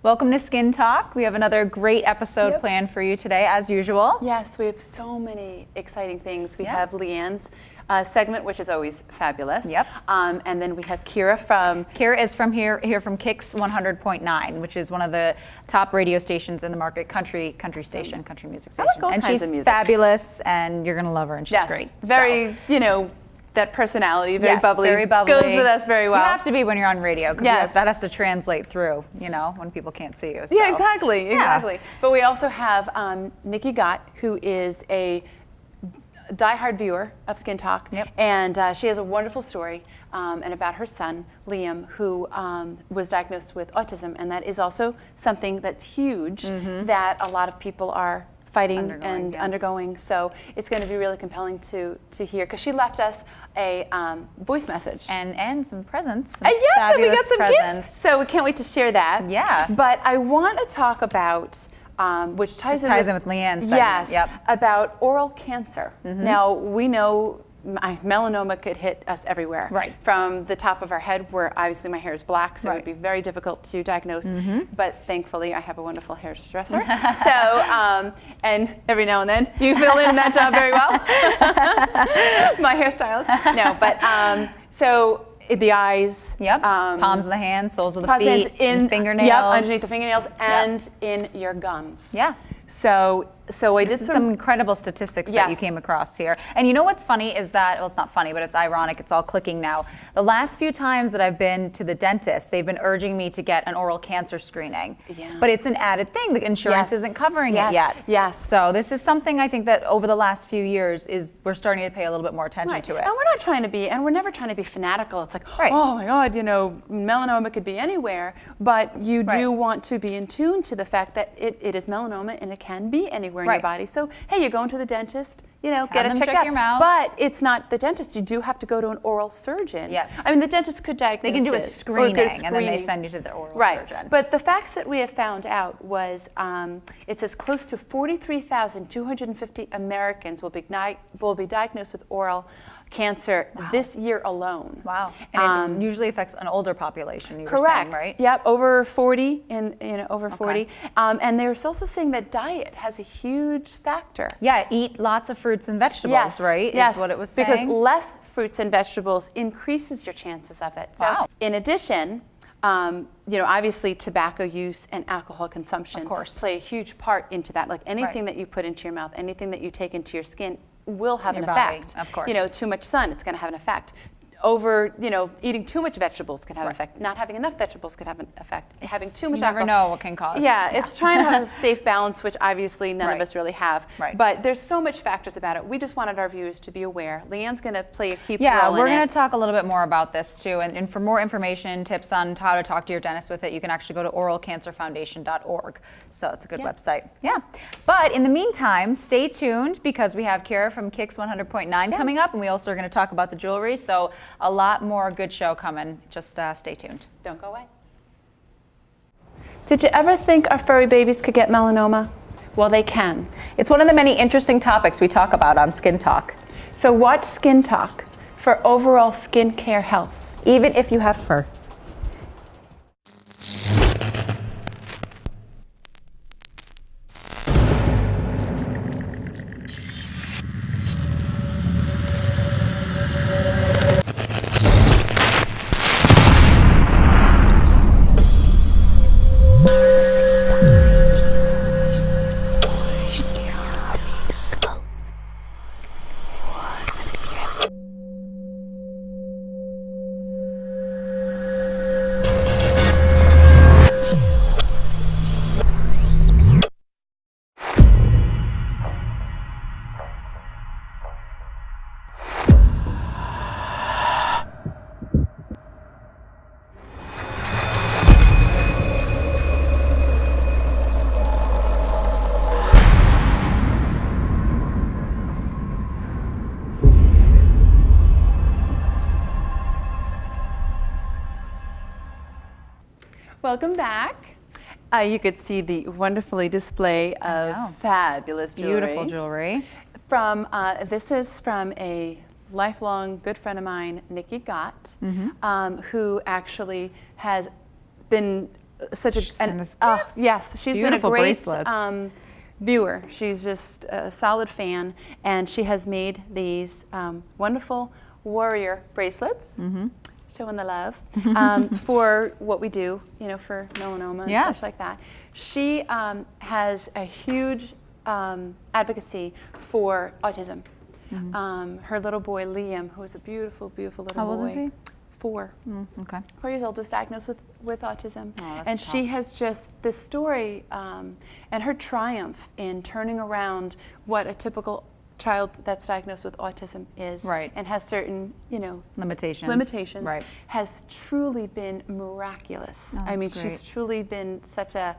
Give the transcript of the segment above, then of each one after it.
Welcome to Skin Talk. We have another great episode planned for you today, as usual. Yes, we have so many exciting things. We have Leanne's segment, which is always fabulous. And then we have Kera from... Kera is from here from Kix 100.9, which is one of the top radio stations in the market, country station, country music station. I like all kinds of music. She's fabulous, and you're going to love her, and she's great. Very, you know, that personality, very bubbly, goes with us very well. You have to be when you're on radio, because that has to translate through, you know, when people can't see you. So. Yeah, exactly. But we also have Nikki Gott, who is a diehard viewer of Skin Talk, and she has a wonderful story and about her son, Liam, who was diagnosed with autism, and that is also something that's huge that a lot of people are fighting and undergoing. So it's going to be really compelling to hear, because she left us a voice message and some presents. Yes, and we got some gifts. So we can't wait to share that. Yeah. But I want to talk about which ties in with Leanne's segment. Yes, about oral cancer. Now we know melanoma could hit us everywhere. Right. From the top of our head, where obviously my hair is black, so it would be very difficult to diagnose. But thankfully, I have a wonderful hairdresser. So, and every now and then, you fill in that job very well. My hairstylist. No, but so the eyes. Palms of the hands, soles of the feet, in fingernails. Underneath the fingernails, and in your gums. So I did some incredible statistics that you came across here. And you know what's funny is that, well, it's not funny, but it's ironic, it's all clicking now. The last few times that I've been to the dentist, they've been urging me to get an oral cancer screening. But it's an added thing. The insurance isn't covering it yet. So this is something I think that over the last few years we're starting to pay a little bit more attention to it. And we're not trying to be, and we're never trying to be fanatical. It's like, oh my God, you know, melanoma could be anywhere, but you do want to be in tune to the fact that it is melanoma and it can be anywhere in your body. So, hey, you're going to the dentist, you know, get it checked out. Your mouth. But it's not the dentist. You do have to go to an oral surgeon. I mean, the dentist could diagnose They can do a screening, and then they send you to the oral surgeon. But the facts that we have found out was it says close to 43,250 Americans will be diagnosed with oral cancer this year alone. Wow. And it usually affects an older population, you were saying, right? Yep, over 40, over 40. And they're also saying that diet has a huge factor. Yeah, eat lots of fruits and vegetables, right? Yes, is what it was saying. Because less fruits and vegetables increases your chances of it. So in addition, you know, obviously tobacco use and alcohol consumption play a huge part into that. Like anything that you put into your mouth, anything that you take into your skin will have an effect. Of course. You know, too much sun, it's going to have an effect. Eating too much vegetables could have an effect. Not having enough vegetables could have an effect. Having too much alcohol. You never know what can cause. Yeah, it's trying to have a safe balance, which obviously none of us really have. But there's so much factors about it. We just wanted our viewers to be aware. Leanne's going to play a key role in it. Yeah, we're going to talk a little bit more about this too. And for more information, tips on how to talk to your dentist with it, you can actually go to oralcancerfoundation.org. So it's a good website. But in the meantime, stay tuned, because we have Kera from Kix 100.9 coming up, and we also are going to talk about the jewelry. So a lot more good show coming. Just stay tuned. Don't go away. Did you ever think our furry babies could get melanoma? Well, they can. It's one of the many interesting topics we talk about on Skin Talk. So watch Skin Talk for overall skin care health. Even if you have fur. Welcome back. You could see the wonderfully display of fabulous jewelry. Beautiful jewelry. This is from a lifelong good friend of mine, Nikki Gott, who actually has been such yes, she's Beautiful been a great bracelets. viewer. She's just a solid fan, and she has made these wonderful warrior bracelets. Showing the love for what we do, you know, for melanoma and such like that. She has a huge advocacy for autism. Her little boy Liam, who is a beautiful, beautiful little boy. How old is he? 4. Okay. 4 years old, was diagnosed with autism. Oh, and tough. she has just this story and her triumph in turning around what a typical child that's diagnosed with autism is, Right. and has certain, you know, limitations, right. has truly been miraculous. Oh, I mean, that's she's great. truly been such a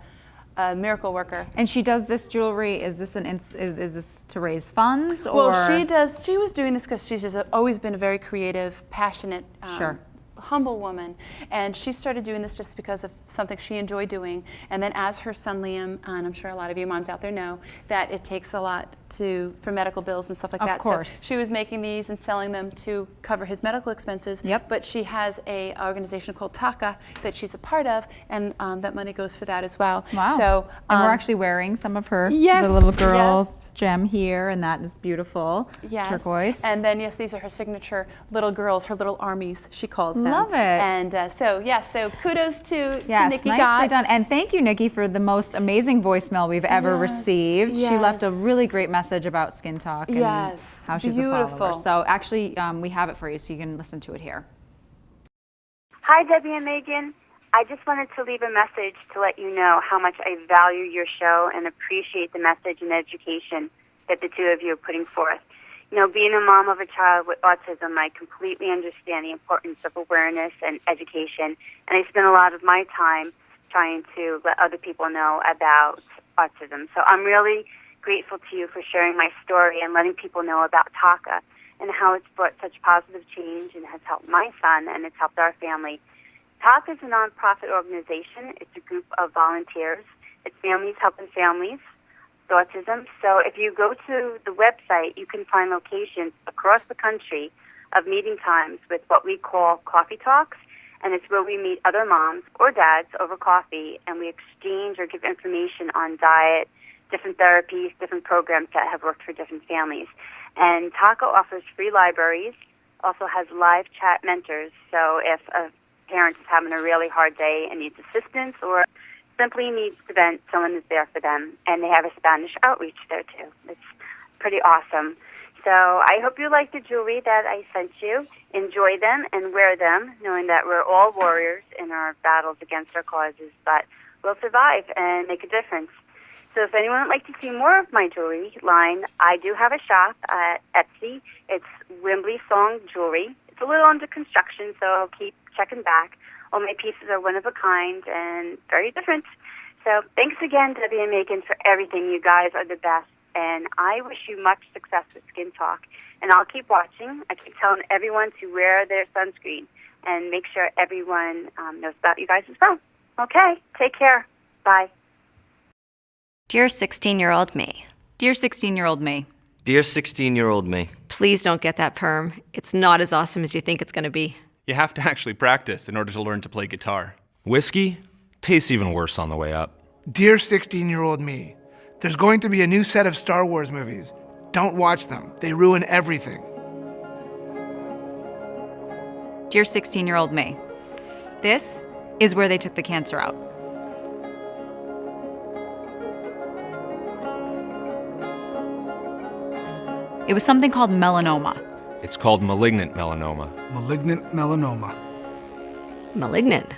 miracle worker. And she does this jewelry. Is this is this to raise funds? Or? Well, she was doing this because she's just always been a very creative, passionate, Sure. humble woman, and she started doing this just because of something she enjoyed doing. And then as her son Liam, and I'm sure a lot of you moms out there know that it takes a lot for medical bills and stuff like that. Of course. So she was making these and selling them to cover his medical expenses. Yep. But she has a organization called TACA that she's a part of, and that money goes for that as well. Wow. So and we're actually wearing some of her, yes, the little girl yes. gem here, and that is beautiful. Yes. Turquoise. And then, yes, these are her signature little girls, her little armies, she calls them. Love it. And so kudos to Nikki nicely Gott. done. And thank you, Nikki, for the most amazing voicemail we've ever received. She left a really great message about Skin Talk and how she's a follower. So actually, we have it for you, so you can listen to it here. Hi, Debbie and Megan. I just wanted to leave a message to let you know how much I value your show and appreciate the message and education that the two of you are putting forth. You know, being a mom of a child with autism, I completely understand the importance of awareness and education, and I spend a lot of my time trying to let other people know about autism. So I'm really grateful to you for sharing my story and letting people know about TACA and how it's brought such positive change and has helped my son and it's helped our family. TACA is a nonprofit organization. It's a group of volunteers. It's families helping families with autism. So if you go to the website, you can find locations across the country of meeting times with what we call coffee talks, and it's where we meet other moms or dads over coffee, and we exchange or give information on diet, different therapies, different programs that have worked for different families. And TACA offers free libraries, also has live chat mentors, so if a parent is having a really hard day and needs assistance or simply needs to vent, someone is there for them. And they have a Spanish outreach there, too. It's pretty awesome. So I hope you like the jewelry that I sent you. Enjoy them and wear them, knowing that we're all warriors in our battles against our causes, but we'll survive and make a difference. So if anyone would like to see more of my jewelry line, I do have a shop at Etsy. It's Wimbley Song Jewelry. It's a little under construction, so I'll keep checking back. All my pieces are one of a kind and very different. So thanks again, Debbie and Megan, for everything. You guys are the best, and I wish you much success with Skin Talk. And I'll keep watching. I keep telling everyone to wear their sunscreen and make sure everyone knows about you guys as well. Okay, take care. Bye. Dear 16-year-old me. Dear 16-year-old me. Dear 16-year-old me. Please don't get that perm. It's not as awesome as you think it's going to be. You have to actually practice in order to learn to play guitar. Whiskey tastes even worse on the way up. Dear 16-year-old me, there's going to be a new set of Star Wars movies. Don't watch them. They ruin everything. Dear 16-year-old me. This is where they took the cancer out. It was something called melanoma. It's called malignant melanoma. Malignant melanoma. Malignant.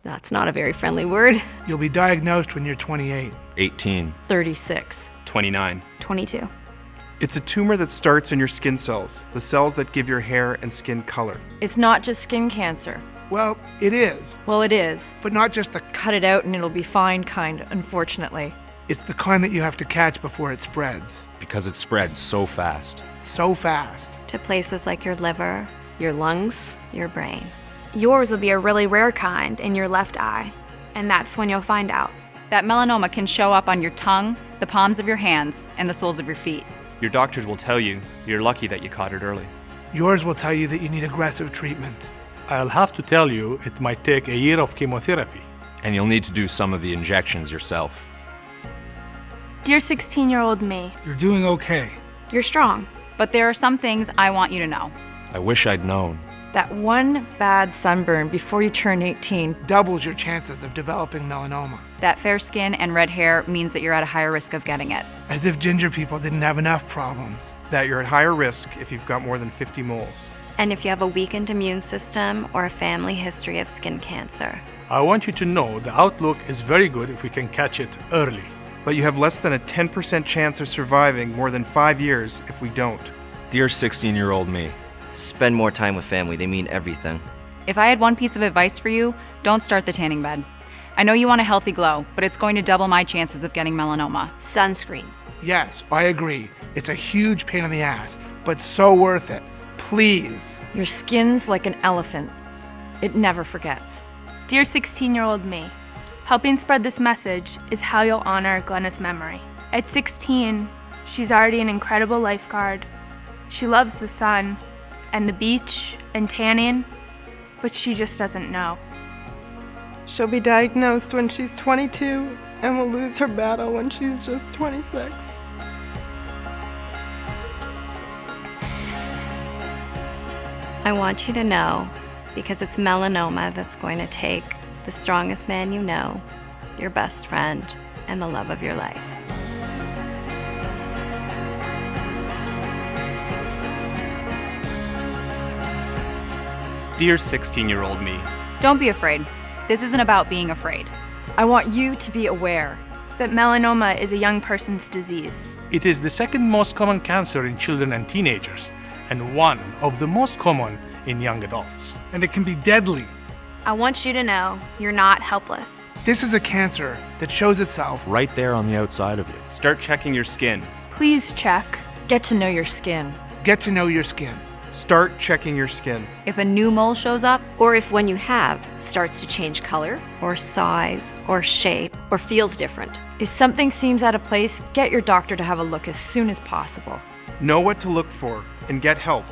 That's not a very friendly word. You'll be diagnosed when you're 28. 18. 36. 29. 22. It's a tumor that starts in your skin cells, the cells that give your hair and skin color. It's not just skin cancer. Well, it is. Well, it is. But not just the... Cut it out and it'll be fine kind, unfortunately. It's the kind that you have to catch before it spreads. Because it spreads so fast. So fast. To places like your liver, your lungs, your brain. Yours will be a really rare kind in your left eye, and that's when you'll find out. That melanoma can show up on your tongue, the palms of your hands, and the soles of your feet. Your doctors will tell you you're lucky that you caught it early. Yours will tell you that you need aggressive treatment. I'll have to tell you it might take a year of chemotherapy. And you'll need to do some of the injections yourself. Dear 16-year-old me, You're doing okay. You're strong. But there are some things I want you to know. I wish I'd known. That one bad sunburn before you turn 18 Doubles your chances of developing melanoma. That fair skin and red hair means that you're at a higher risk of getting it. As if ginger people didn't have enough problems. That you're at higher risk if you've got more than 50 moles. And if you have a weakened immune system or a family history of skin cancer. I want you to know the outlook is very good if we can catch it early. But you have less than a 10% chance of surviving more than 5 years if we don't. Dear 16-year-old me, Spend more time with family. They mean everything. If I had one piece of advice for you, don't start the tanning bed. I know you want a healthy glow, but it's going to double my chances of getting melanoma. Sunscreen. Yes, I agree. It's a huge pain in the ass, but so worth it. Please. Your skin's like an elephant. It never forgets. dear 16-year-old me, helping spread this message is how you'll honor Glenna's memory. At 16, she's already an incredible lifeguard. She loves the sun and the beach and tanning, but she just doesn't know. She'll be diagnosed when she's 22 and will lose her battle when she's just 26. I want you to know, because it's melanoma that's going to take the strongest man you know, your best friend, and the love of your life. Dear 16-year-old me, Don't be afraid. This isn't about being afraid. I want you to be aware that melanoma is a young person's disease. It is the second most common cancer in children and teenagers, and one of the most common in young adults. And it can be deadly. I want you to know you're not helpless. This is a cancer that shows itself right there on the outside of you. Start checking your skin. Please check. Get to know your skin. Get to know your skin. Start checking your skin. If a new mole shows up, Or if one you have starts to change color Or size, or shape. or feels different. If something seems out of place, get your doctor to have a look as soon as possible. Know what to look for and get help.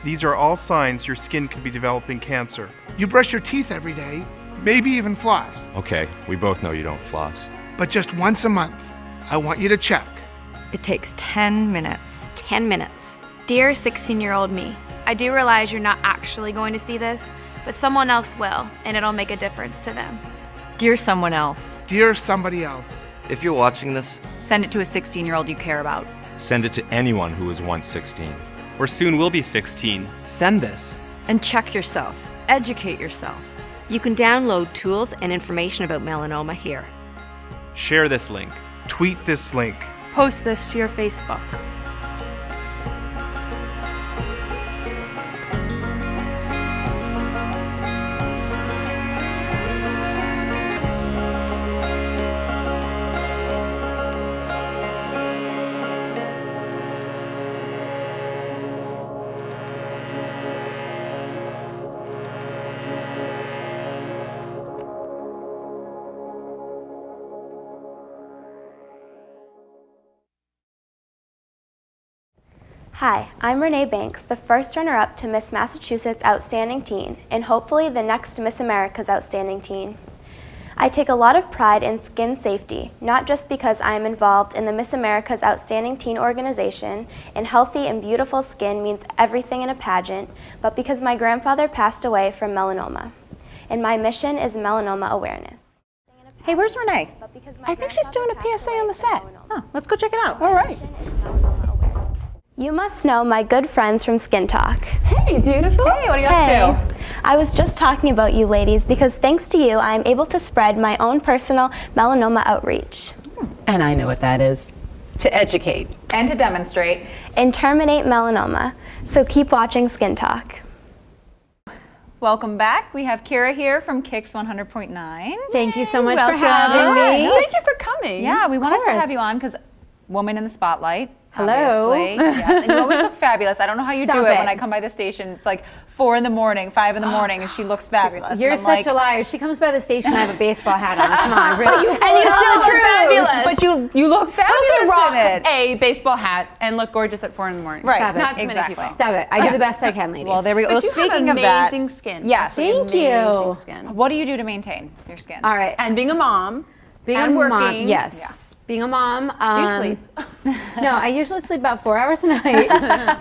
These are all signs your skin could be developing cancer. You brush your teeth every day, maybe even floss, Okay, we both know you don't floss. but just once a month. I want you to check. It takes 10 minutes. 10 minutes. Dear 16-year-old me, I do realize you're not actually going to see this, but someone else will, and it'll make a difference to them. Dear someone else. Dear somebody else. If you're watching this, send it to a 16-year-old you care about. Send it to anyone who was once 16. Or soon will be 16. Send this. And check yourself. Educate yourself. You can download tools and information about melanoma here. Share this link. Tweet this link. Post this to your Facebook. Hi, I'm Renee Banks, the first runner-up to Miss Massachusetts Outstanding Teen, and hopefully the next Miss America's Outstanding Teen. I take a lot of pride in skin safety, not just because I am involved in the Miss America's Outstanding Teen organization, and healthy and beautiful skin means everything in a pageant, but because my grandfather passed away from melanoma. And my mission is melanoma awareness. Hey, where's Renee? I think she's doing a PSA on the set. Oh, let's go check it out. All right. You must know my good friends from Skin Talk. Hey, beautiful. Hey, what are you up to? I was just talking about you ladies because thanks to you, I am able to spread my own personal melanoma outreach. And I know what that is. To educate. And to demonstrate. And terminate melanoma. So keep watching Skin Talk. Welcome back. We have Kera here from Kicks 100.9. Thank you so much Welcome. for having me. Thank you for coming. Yeah, we wanted to course. have you on because woman in the spotlight. Hello. Obviously. Yes, and you always look fabulous. I don't know how you do it when I come by the station. It's like 4 in the morning, 5 in the morning, and she looks fabulous. You're such a liar. She comes by the station, I have a baseball hat on. Come on, really. And you still look fabulous. But you look fabulous Who can rock in it. a baseball hat and look gorgeous at 4 in the morning? Right. Not too many people. Stop it. I do the best I can, ladies. Well, there we go. But you Speaking have of that, amazing skin. yes. Thank you. Amazing skin. What do you do to maintain your skin? All right. And being a mom. Being and a working. mom, yes. Being a mom. Do you sleep? No, I usually sleep about 4 hours a night.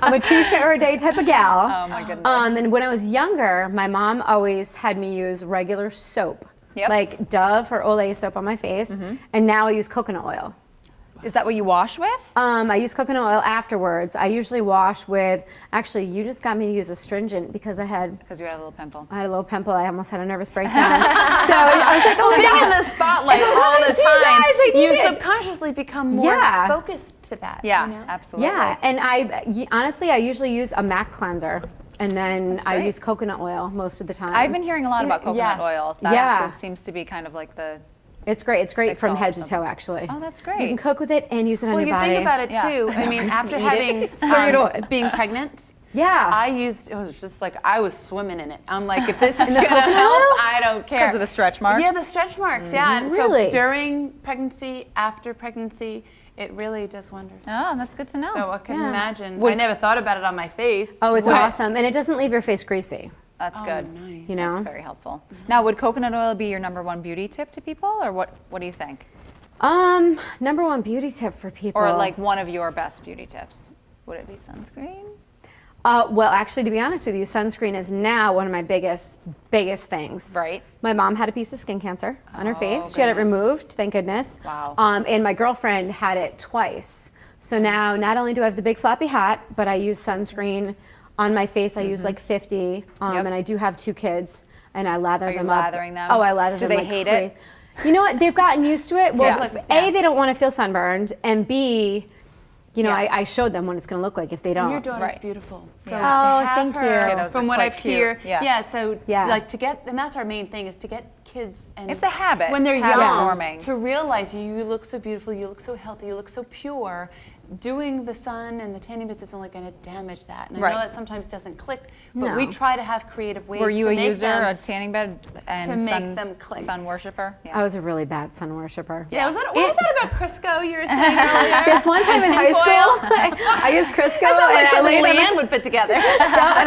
I'm a 2-shower-a-day type of gal. Oh my goodness. And when I was younger, my mom always had me use regular soap, like Dove or Olay soap on my face, and now I use coconut oil. Is that what you wash with? I use coconut oil afterwards. I usually wash with, actually, you just got me to use astringent because I had... Because you had a little pimple. I had a little pimple. I almost had a nervous breakdown. So I was like, oh my being gosh. in the spotlight all the time, you subconsciously become more focused to that. Yeah, you know? absolutely. Yeah, and honestly, I usually use a MAC cleanser. And then I use coconut oil most of the time. I've been hearing a lot about coconut oil. It seems to be kind of like the... It's great. It's great from head to toe, actually. Oh, that's great. You can cook with it and use it on your body. Well, you think about it too. I mean, after having being pregnant, I used, it was just like I was swimming in it. I'm like, if this is gonna help, I don't care. Because of the stretch marks? Yeah, the stretch marks. Yeah. And Really? so during pregnancy, after pregnancy, it really does wonders. Oh, that's good to know. So I can imagine. I never thought about it on my face. Oh, it's awesome, and it doesn't leave your face greasy. That's good. Nice. You know, that's very helpful. Now, would coconut oil be your #1 beauty tip to people, or what do you think? #1 beauty tip for people, or like one of your best beauty tips? Would it be sunscreen? Well, actually, to be honest with you, sunscreen is now one of my biggest things. Right. My mom had a piece of skin cancer on her face. She had it removed, thank goodness. Wow. And my girlfriend had it twice. So now, not only do I have the big floppy hat, but I use sunscreen on my face. I use like 50, and I do have 2 kids, and I lather them up. Lathering them? Oh, I lather them. Do they like hate crazy. it? You know what? They've gotten used to it. Well, Yeah. A, they don't want to feel sunburned, and B, you know, I showed them what it's going to look like if they don't. And your daughter's beautiful. So to Oh, have thank her, you. Kiddos from are what quite I hear, cute. so like to get, and that's our main thing, is to get kids and It's a habit. when they're It's habit young forming. to realize you look so beautiful, you look so healthy, you look so pure. Doing the sun and the tanning beds, it's only going to damage that. And I know that sometimes doesn't click, but we try to have creative ways Were you to a make user, them, a tanning bed, and to make them click. sun worshiper? Yeah. I was a really bad sun worshiper. Yeah, what was that about Crisco you were saying earlier? This one time in high school, I used Crisco and I laid it Leanne would put together. and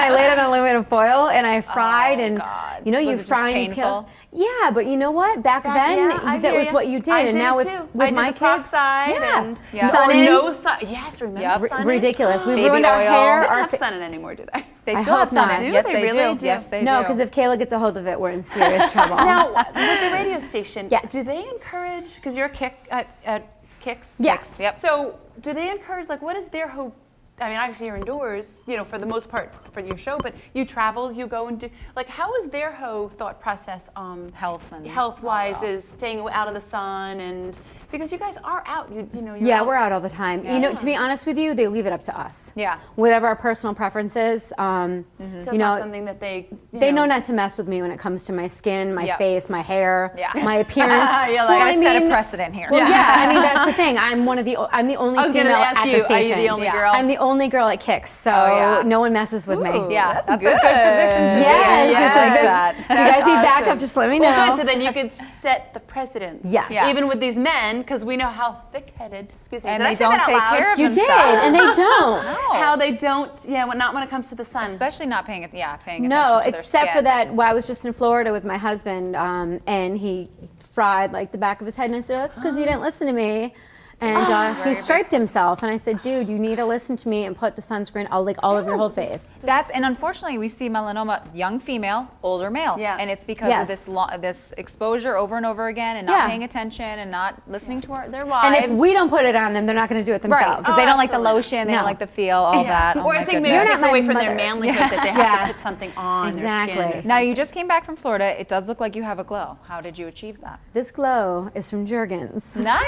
I laid it on aluminum foil and I fried and you know Was you it just fry and painful? peel. Yeah, but you know what? Back then that was what you did, I and did now with too. with I my did the kids, peroxide and sun in. no sun. Yes, remember sun in? Ridiculous. We Baby ruined our oil. hair. They don't Our have sun in anymore, do they? They I still have hope sun not. in. Do Yes, they they really do. do? Yes, they No, do. because if Kayla gets a hold of it, we're in serious trouble. Now, with the radio station, Yes. do they encourage, because you're at Kicks? Yes. Yep. So do they encourage, like, what is their hope? I mean, obviously you're indoors, you know, for the most part for your show, but you travel, you go and do, like, how is their whole thought process health-wise is staying out of the sun and, because you guys are out, you know, you're Yeah, we're out all the time. You know, to be honest with you, they leave it up to us. Yeah. Whatever our personal preference is, So you it's know, not something that they know not to mess with me when it comes to my skin, my face, my hair, Yeah. my appearance. You're Well, like, I set a precedent here. Well, yeah, I mean that's the thing. I'm the only I was female gonna ask at you, the station. are you the only girl? I'm the only girl at Kicks, so no one messes with me. Yeah, that's a good. good position to be in. Yes, I it's a like good. that. If you guys need backup, just let me know. Well, good. So then you could set the precedent. Yes. Yeah. Even with these men, because we know how thick-headed. Excuse me. And did I they say don't that out take loud? care of You did, themselves. and they don't. How they don't. Yeah, not when it comes to the sun. Especially not paying attention No, to their except skin. for that. Well, I was just in Florida with my husband, and he fried like the back of his head, and I said, "That's because you didn't listen to me." And he striped himself, and I said, "Dude, you need to listen to me and put the sunscreen all over your whole face." And unfortunately, we see melanoma, young female, older male, and it's because of this exposure over and over again, and not paying attention, and not listening to their wives. And if we don't put it on them, they're not going to do it themselves. Right, because they don't like the lotion, they don't like the feel, all that. Or I think maybe it takes away from their manlyhood that they have to put something on their skin. Now, you just came back from Florida. It does look like you have a glow. How did you achieve that? This glow is from Jergens. Nice.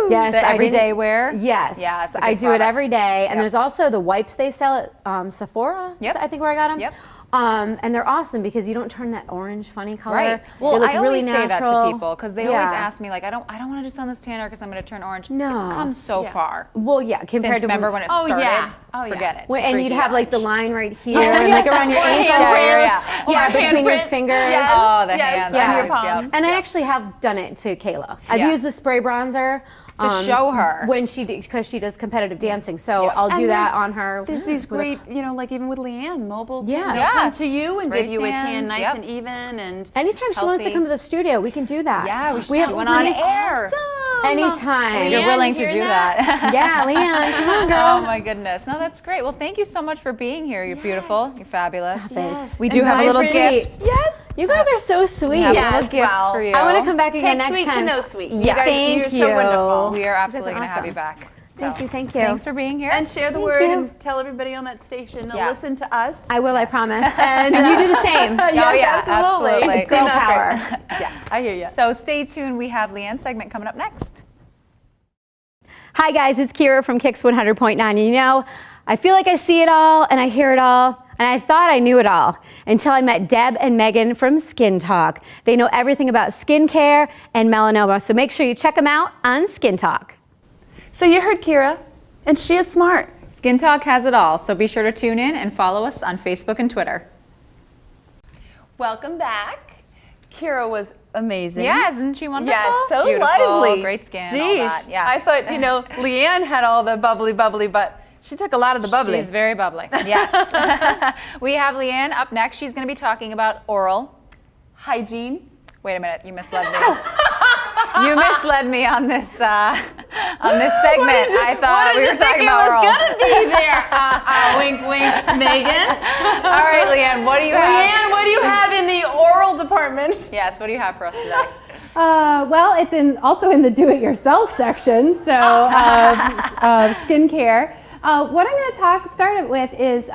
Yes, the everyday wear. Yes, Yeah, it's a I good do it product. every day. And there's also the wipes they sell at Sephora. Yep. I think where I got them. Yep. And they're awesome because you don't turn that orange funny color. Right. Well, they look I really always say that natural. to people because they always ask me like, I don't want to do sun this tanner because I'm going to turn orange. No. It's come so far. Well, yeah, compared Since to remember when it started. Forget it. And you'd have like the line right here, Yeah. and like around your ankle. Yeah, between your fingers. Yes. Oh, the hands. Yeah. Your palms. And I actually have done it to Kayla. I've Yeah. used the spray bronzer. To show her. When because she does competitive dancing. So I'll do that on her. There's these great, like even with Leanne, mobile tan. Yeah. They'll come to you and Spray give you a tan tans, nice yep. and even and Anytime she wants to come to the studio, we can do that. Yeah, we have went on plenty- air. Anytime. You're willing to do that. Yeah, Leanne, come on, girl. Oh my goodness. No, that's great. Well, thank you so much for being here. You're beautiful. You're fabulous. Yes. We do have a little gift. Yes. You guys are so sweet. We have a little gift for you. I want to come back again Take next sweet time. to know sweet. Yes. Thank you. You're so wonderful. We are absolutely You going guys to are have you back. Thank you. Thank you. Thanks for being here. And share the word and tell everybody on that station to listen to us. I will, I promise. And you do the same. Yes, absolutely. Girl power. Yeah, I hear you. So stay tuned. We have Leanne's segment coming up next. Hi guys, it's Kera from Kicks 100.9. You know, I feel like I see it all and I hear it all. And I thought I knew it all until I met Deb and Megan from Skin Talk. They know everything about skincare and melanoma, so make sure you check them out on Skin Talk. So you heard Kera, and she is smart. Skin Talk has it all, so be sure to tune in and follow us on Facebook and Twitter. Welcome back. Kera was amazing. Yeah, isn't she wonderful? Yes, so beautiful, lively. Great skin, Jeez, all that. Yeah. I thought, Leanne had all the bubbly, but she took a lot of the bubbly. She's very bubbly. Yes. We have Leanne up next. She's going to be talking about oral hygiene. Wait a minute, you misled me. You misled me on this segment. I thought we were talking about oral. What did you think it was gonna be there? Wink, wink, Megan. All right, Leanne, what do you have? Leanne, what do you have in the oral department? Yes, what do you have for us today? Well, it's also in the do-it-yourself section, so of skincare. What I'm going to start it with is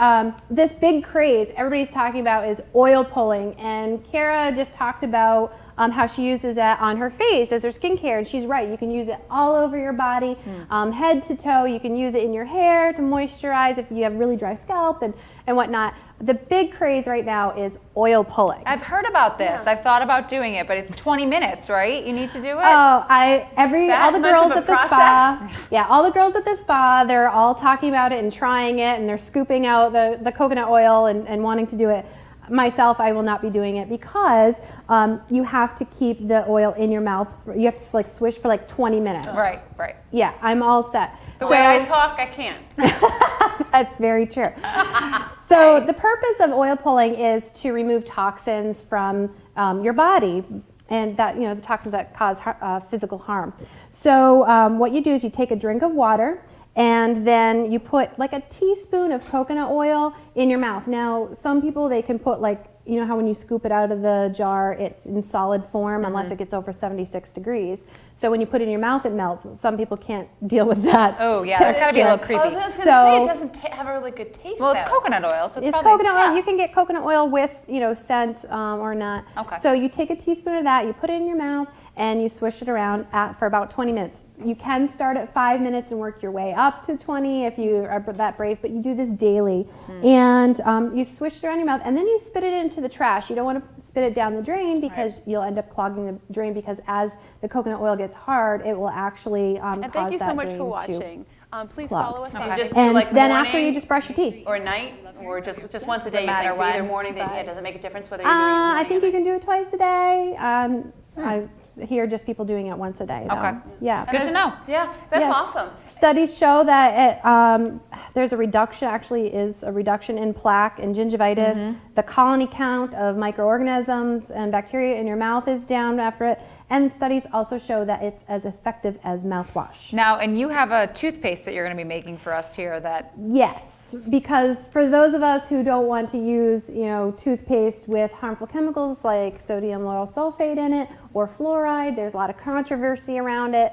this big craze everybody's talking about is oil pulling, and Kera just talked about how she uses it on her face as her skincare, and she's right. You can use it all over your body, head to toe. You can use it in your hair to moisturize if you have really dry scalp and whatnot. The big craze right now is oil pulling. I've heard about this. I've thought about doing it, but it's 20 minutes, right? You need to do it? Oh, all the girls at the spa. Yeah, all the girls at the spa, they're all talking about it and trying it, and they're scooping out the coconut oil and wanting to do it. Myself, I will not be doing it because you have to keep the oil in your mouth. You have to swish for 20 minutes. Right. Yeah, I'm all set. The way I talk, I can't. That's very true. So the purpose of oil pulling is to remove toxins from your body, and that the toxins that cause physical harm. So what you do is you take a drink of water, and then you put a teaspoon of coconut oil in your mouth. Now, some people, they can put how when you scoop it out of the jar, it's in solid form unless it gets over 76 degrees. So when you put it in your mouth, it melts. Some people can't deal with that. Oh, yeah, that's gotta be a little creepy. I was just gonna say, it doesn't have a really good taste. Well, it's coconut oil, so it's probably, coconut oil. You can get coconut oil with, scent or not. Okay. So you take a teaspoon of that, you put it in your mouth, and you swish it around for about 20 minutes. You can start at 5 minutes and work your way up to 20 if you are that brave, but you do this daily. And you swish it around your mouth, and then you spit it into the trash. You don't want to spit it down the drain because you'll end up clogging the drain, because as the coconut oil gets hard, it will actually and cause thank you that so much drain for watching. Please clog. follow us. Okay. Just And do then morning, after you just brush your teeth. or night, or just once a Does day. it You're saying matter so either when? morning. Does it make a difference whether you're doing it in the morning? I think you can do it twice a day. I hear just people doing it once a day, though. Okay. Yeah. Good to know. Yeah, that's Yes. awesome. Studies show that there's a reduction in plaque and gingivitis. The colony count of microorganisms and bacteria in your mouth is down after it. And studies also show that it's as effective as mouthwash. Now, and you have a toothpaste that you're going to be making for us here that... Yes, because for those of us who don't want to use, toothpaste with harmful chemicals like sodium lauryl sulfate in it or fluoride, there's a lot of controversy around it.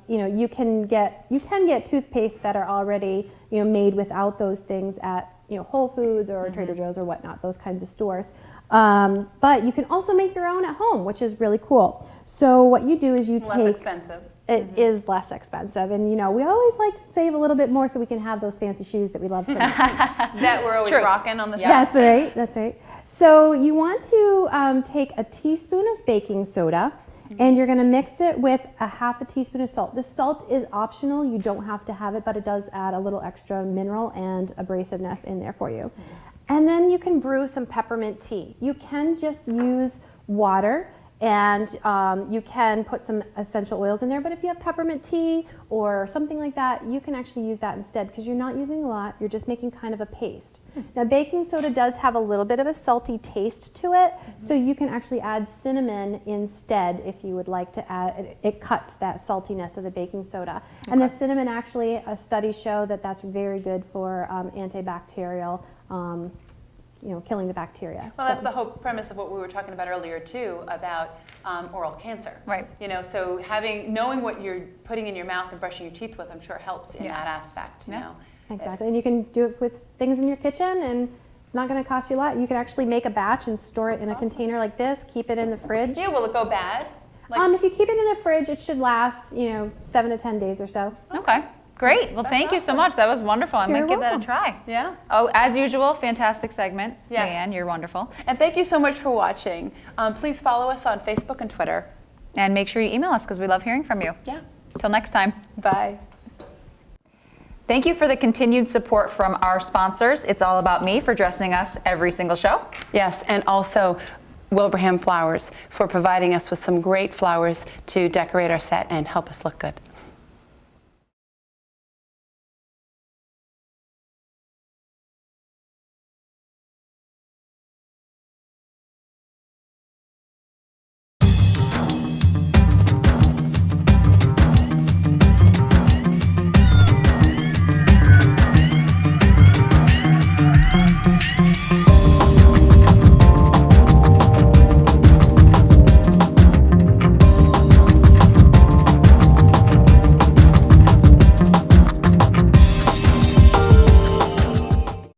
You can get toothpaste that are already, made without those things at, Whole Foods or Trader Joe's or whatnot, those kinds of stores. But you can also make your own at home, which is really cool. So what you do is you Less take... expensive. it is less expensive. And you know, we always like to save a little bit more so we can have those fancy shoes that we love so much. That we're always rocking on the show. That's right, that's right. So you want to take a teaspoon of baking soda, and you're going to mix it with a half a teaspoon of salt. The salt is optional, you don't have to have it, but it does add a little extra mineral and abrasiveness in there for you. And then you can brew some peppermint tea. You can just use water, and you can put some essential oils in there, but if you have peppermint tea or something like that, you can actually use that instead because you're not using a lot, you're just making kind of a paste. Now baking soda does have a little bit of a salty taste to it, so you can actually add cinnamon instead if you would like to add, it cuts that saltiness of the baking soda. And the cinnamon actually, studies show that that's very good for antibacterial, you know, killing the bacteria. Well, that's the whole premise of what we were talking about earlier too, about oral cancer. Right. You know, so knowing what you're putting in your mouth and brushing your teeth with, I'm sure helps in that aspect. You know. Exactly, and you can do it with things in your kitchen, and it's not going to cost you a lot. You can actually make a batch and store it in a container like this. Keep it in the fridge. Yeah, will it go bad? If you keep it in the fridge, it should last, you know, 7 to 10 days or so. Okay. Great. Well, thank you so much. That was wonderful. I might give that a try. Yeah. Oh, as usual, fantastic segment. Yes. Leanne, you're wonderful. And thank you so much for watching. Please follow us on Facebook and Twitter. And make sure you email us because we love hearing from you. Yeah. Till next time. Bye. Thank you for the continued support from our sponsors. It's All About Me for dressing us every single show. Yes, and also Wilbraham Flowers for providing us with some great flowers to decorate our set and help us look good.